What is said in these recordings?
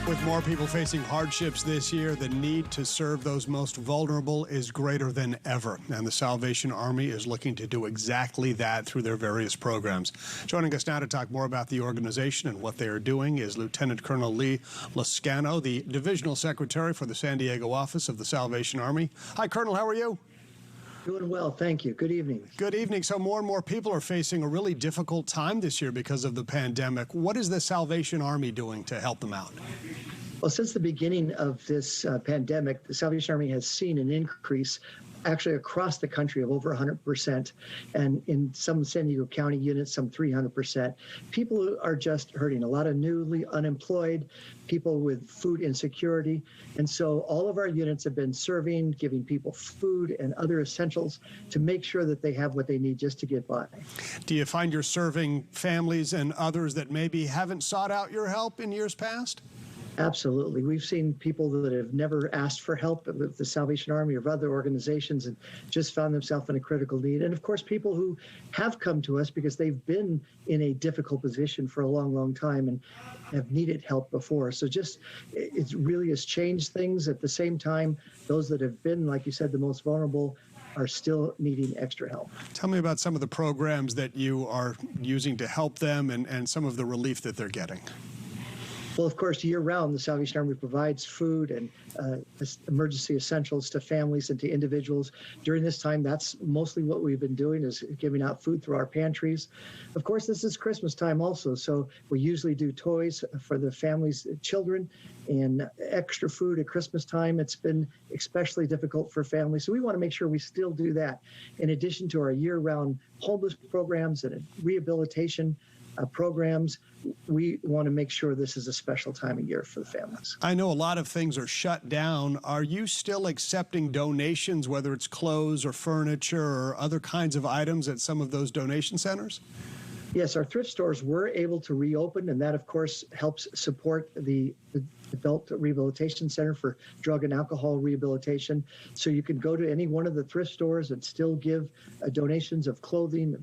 With more people facing hardships this year, the need to serve those most vulnerable is greater than ever. And the Salvation Army is looking to do exactly that through their various programs. Joining us now to talk more about the organization and what they are doing is Lieutenant Colonel Lee Lascano, the Divisional Secretary for the San Diego office of the Salvation Army. Hi, Colonel. How are you? Doing well, thank you. Good evening. Good evening. So more and more people are facing a really difficult time this year because of the pandemic. What is the Salvation Army doing to help them out? Well, since the beginning of this pandemic, the Salvation Army has seen an increase actually across the country of over 100%, and in some San Diego County units, some 300%. People are just hurting. A lot of newly unemployed, people with food insecurity. And so all of our units have been serving, giving people food and other essentials to make sure that they have what they need just to get by. Do you find you're serving families and others that maybe haven't sought out your help in years past? Absolutely. We've seen people that have never asked for help with the Salvation Army or other organizations and just found themselves in a critical need. And of course, people who have come to us because they've been in a difficult position for a long, long time and have needed help before. So just, it really has changed things. At the same time, those that have been, like you said, the most vulnerable are still needing extra help. Tell me about some of the programs that you are using to help them and some of the relief that they're getting. Well, of course, year-round, the Salvation Army provides food and emergency essentials to families and to individuals. During this time, that's mostly what we've been doing, is giving out food through our pantries. Of course, this is Christmas time also, so we usually do toys for the families' children and extra food at Christmas time. It's been especially difficult for families, so we want to make sure we still do that. In addition to our year-round homeless programs and rehabilitation programs, we want to make sure this is a special time of year for the families. I know a lot of things are shut down. Are you still accepting donations, whether it's clothes or furniture or other kinds of items at some of those donation centers? Yes, our thrift stores were able to reopen, and that, of course, helps support the Adult Rehabilitation Center for Drug and Alcohol Rehabilitation. So you can go to any one of the thrift stores and still give donations of clothing,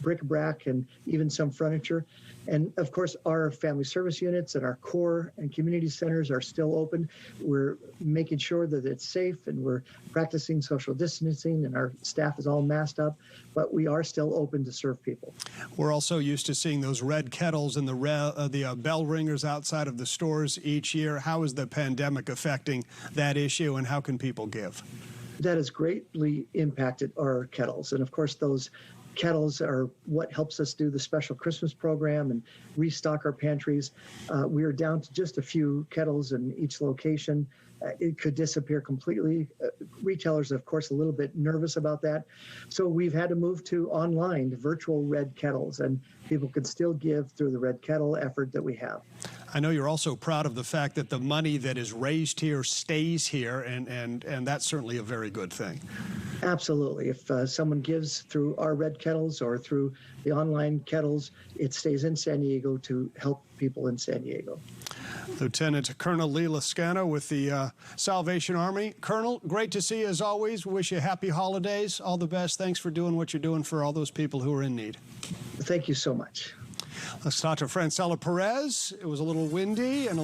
bric-a-brac, and even some furniture. And of course, our family service units and our core and community centers are still open. We're making sure that it's safe, and we're practicing social distancing, and our staff is all masked up, but we are still open to serve people. We're also used to seeing those red kettles and the bell ringers outside of the stores each year. How is the pandemic affecting that issue, and how can people give? That has greatly impacted our kettles. And of course, those kettles are what helps us do the special Christmas program and restock our pantries. We are down to just a few kettles in each location. It could disappear completely. Retailers, of course, a little bit nervous about that. So we've had to move to online, virtual red kettles, and people can still give through the red kettle effort that we have. I know you're also proud of the fact that the money that is raised here stays here, and that's certainly a very good thing. Absolutely. If someone gives through our red kettles or through the online kettles, it stays in San Diego to help people in San Diego. Lieutenant Colonel Lee Lascano with the Salvation Army. Colonel, great to see you as always. Wish you happy holidays. All the best. Thanks for doing what you're doing for all those people who are in need. Thank you so much. Let's talk to Francella Perez. It was a little windy and